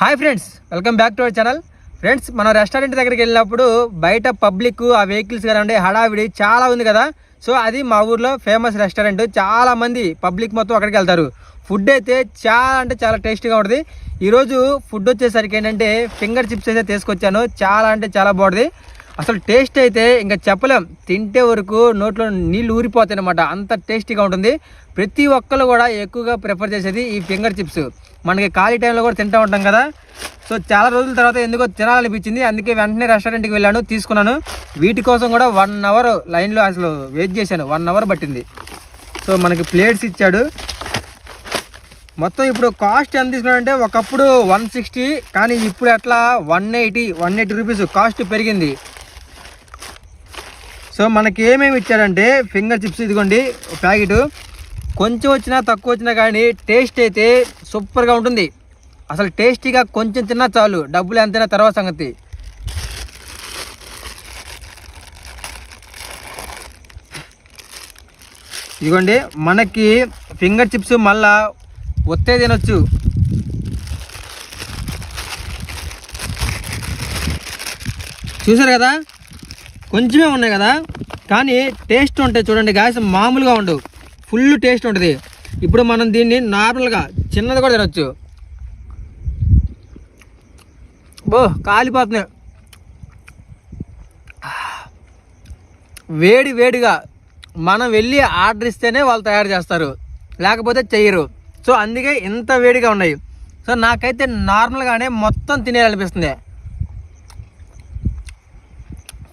Hi friends, welcome back to our channel. Friends, మనం restaurant దగ్గరికి వెళ్ళినప్పుడు బయట పబ్లిక్ ఆ వెహికల్స్ కానీ హడావిడి చాలా ఉంది కదా. సో అది మా ఊర్లో ఫేమస్ రెస్టారెంట్. చాలా మంది పబ్లిక్ మొత్తం అక్కడికి వెళ్తారు. ఫుడ్ అయితే చాలా అంటే చాలా టేస్టీగా ఉంటుంది. ఈరోజు ఫుడ్ వచ్చేసరికి ఏంటంటే ఫింగర్ చిప్స్ అయితే తీసుకొచ్చాను. చాలా అంటే చాలా బాగుంటుంది. అసలు టేస్ట్ అయితే ఇంకా చెప్పలేం. తింటే వరకు నోట్లో నీళ్ళు ఊరిపోతాయి అనమాట, అంత టేస్టీగా ఉంటుంది. ప్రతి ఒక్కరు కూడా ఎక్కువగా ప్రిఫర్ చేసేది ఈ ఫింగర్ చిప్స్. మనకి ఖాళీ టైంలో కూడా తింటూ ఉంటాం కదా. సో చాలా రోజుల తర్వాత ఎందుకో తినాలనిపించింది. అందుకే వెంటనే రెస్టారెంట్కి వెళ్ళాను, తీసుకున్నాను. వీటి కోసం కూడా 1 అవర్ లైన్లో అసలు వెయిట్ చేశాను. 1 అవర్ పట్టింది. సో మనకి ప్లేట్స్ ఇచ్చాడు. మొత్తం ఇప్పుడు కాస్ట్ ఎంత తీసుకున్నాడంటే ఒకప్పుడు 160, కానీ ఇప్పుడు అట్లా 180 రూపీస్ కాస్ట్ పెరిగింది. సో మనకి ఏమేమి ఇచ్చాడంటే ఫింగర్ చిప్స్ ఇదిగోండి ప్యాకెట్. కొంచెం వచ్చినా తక్కువ వచ్చినా కానీ టేస్ట్ అయితే సూపర్గా ఉంటుంది. అసలు టేస్టీగా కొంచెం తిన్నా చాలు, డబ్బులు ఎంతైనా తర్వాత సంగతి. ఇదిగోండి మనకి ఫింగర్ చిప్స్ మళ్ళా ఒత్తే తినొచ్చు. చూసారు కదా, కొంచెమే ఉన్నాయి కదా, కానీ టేస్ట్ ఉంటాయి. చూడండి గాయస్, మామూలుగా ఉండవు, ఫుల్ టేస్ట్ ఉంటుంది. ఇప్పుడు మనం దీన్ని నార్మల్గా చిన్నది కూడా తినొచ్చు. కాలిపోతున్నాయి. వేడిగా మనం వెళ్ళి ఆర్డర్ ఇస్తేనే వాళ్ళు తయారు చేస్తారు, లేకపోతే చెయ్యరు. సో అందుకే ఇంత వేడిగా ఉన్నాయి. సో నాకైతే నార్మల్గానే మొత్తం తినేయాలనిపిస్తుంది.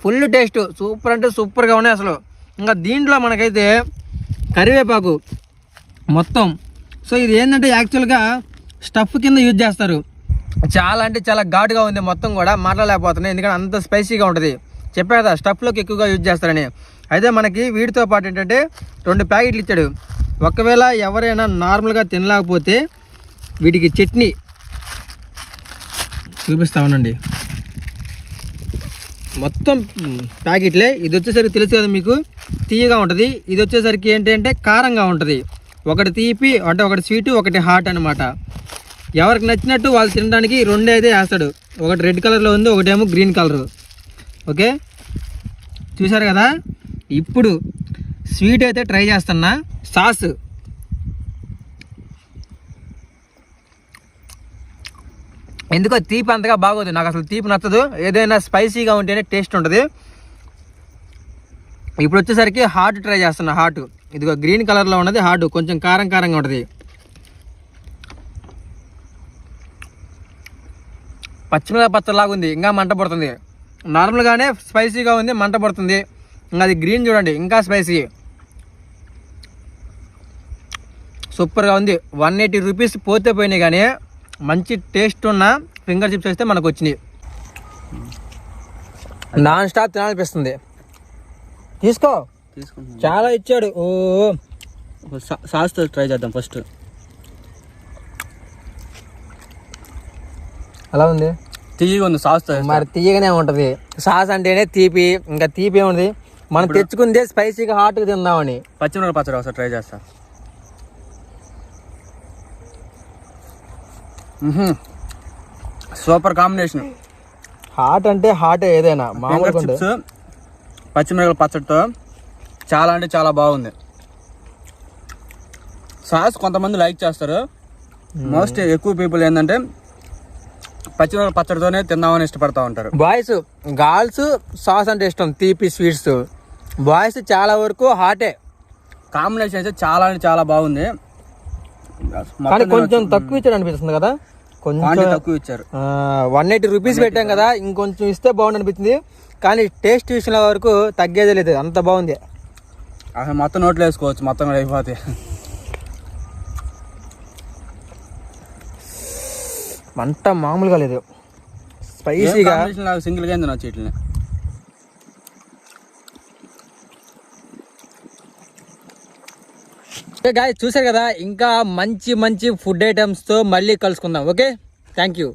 ఫుల్ టేస్ట్, సూపర్ అంటే సూపర్గా ఉన్నాయి అసలు. ఇంకా దీంట్లో మనకైతే కరివేపాకు మొత్తం. సో ఇది ఏంటంటే యాక్చువల్గా స్టఫ్ కింద యూజ్ చేస్తారు. చాలా అంటే చాలా ఘాటుగా ఉంది మొత్తం కూడా, మాట్లాడలేకపోతున్నాయి ఎందుకంటే అంత స్పైసీగా ఉంటుంది. చెప్పా కదా స్టఫ్లోకి ఎక్కువగా యూజ్ చేస్తారని. అయితే మనకి వీటితో పాటు ఏంటంటే 2 ప్యాకెట్లు ఇచ్చాడు. ఒకవేళ ఎవరైనా నార్మల్గా తినలేకపోతే వీటికి చట్నీ చూపిస్తా ఉండండి. మొత్తం ప్యాకెట్లే. ఇది వచ్చేసరికి తెలుసు కదా మీకు, తీయగా ఉంటుంది. ఇది వచ్చేసరికి ఏంటంటే కారంగా ఉంటుంది. ఒకటి తీపి అంటే ఒకటి స్వీటు, ఒకటి హాట్ అనమాట. ఎవరికి నచ్చినట్టు వాళ్ళు తినడానికి 2 అయితే వేస్తాడు. ఒకటి రెడ్ కలర్లో ఉంది, ఒకటేమో గ్రీన్ కలరు. ఓకే, చూసారు కదా. ఇప్పుడు స్వీట్ అయితే ట్రై చేస్తున్నా. సాస్ ఎందుకో తీపి అంతగా బాగోదు, నాకు అసలు తీపి నచ్చదు. ఏదైనా స్పైసీగా ఉంటేనే టేస్ట్ ఉంటుంది. ఇప్పుడు వచ్చేసరికి హాట్ ట్రై చేస్తున్నా. హాట్ ఇదిగో గ్రీన్ కలర్లో ఉన్నది హాట్, కొంచెం కారంగా ఉంటుంది. పచ్చిమిరపకాయ పచ్చలాగా ఉంది, ఇంకా మంట పడుతుంది. నార్మల్గానే స్పైసీగా ఉంది, మంట పడుతుంది. ఇంకా అది గ్రీన్ చూడండి, ఇంకా స్పైసీ. సూపర్గా ఉంది. 180 రూపీస్ పోతే పోయినాయి, కానీ మంచి టేస్ట్ ఉన్న ఫింగర్ చిప్స్ అయితే మనకు వచ్చినాయి. నాన్ స్టాప్ తినాలనిపిస్తుంది. తీసుకో, చాలా ఇచ్చాడు. ఓ సాస్తో ట్రై చేద్దాం ఫస్ట్. అలా ఉంది, తీయగా ఉంది సాస్. మరి తీయగానే ఉంటుంది. సాస్ అంటేనే తీపి, ఇంకా తీపి ఏముంది. మనం తెచ్చుకుందే స్పైసీగా హాట్గా తిందామని. పచ్చిమిరపకాయ పచ్చడి ఒకసారి ట్రై చేస్తా. Super combination. హాట్ అంటే హాట్ ఏదైనా మామూలుగా చిప్స్ పచ్చిమిరపకాయ పచ్చడితో చాలా అంటే చాలా బాగుంది. సాస్ కొంతమంది లైక్ చేస్తారు. మోస్ట్ ఎక్కువ పీపుల్ ఏంటంటే పచ్చిమిరపకాయ పచ్చడితోనే తిందామని ఇష్టపడతా ఉంటారు. గర్ల్స్ సాస్ అంటే ఇష్టం, తీపి స్వీట్స్. బాయ్స్ చాలా వరకు హాటే. కాంబినేషన్ అయితే చాలా అంటే చాలా బాగుంది. కానీ కొంచెం తక్కువ ఇచ్చాడు అనిపిస్తుంది కదా, కొంచెం తక్కువ ఇచ్చారు. 180 రూపీస్ పెట్టాం కదా, ఇంకొంచెం ఇస్తే బాగుంది అనిపించింది. కానీ టేస్ట్ విషయంలో వరకు తగ్గేదే లేదు, అంత బాగుంది. అసలు మొత్తం నోట్లో వేసుకోవచ్చు, మొత్తం కూడా అయిపోతాయి. మంట మామూలుగా లేదు, స్పైసీగా. సింగిల్గా ఏంది నచ్చి ఇట్లనే. గాయ్స్, చూసారు కదా, ఇంకా మంచి ఫుడ్ ఐటమ్స్తో మళ్ళీ కలుసుకుందాం. Okay, thank you.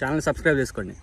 Channel subscribe చేసుకోండి.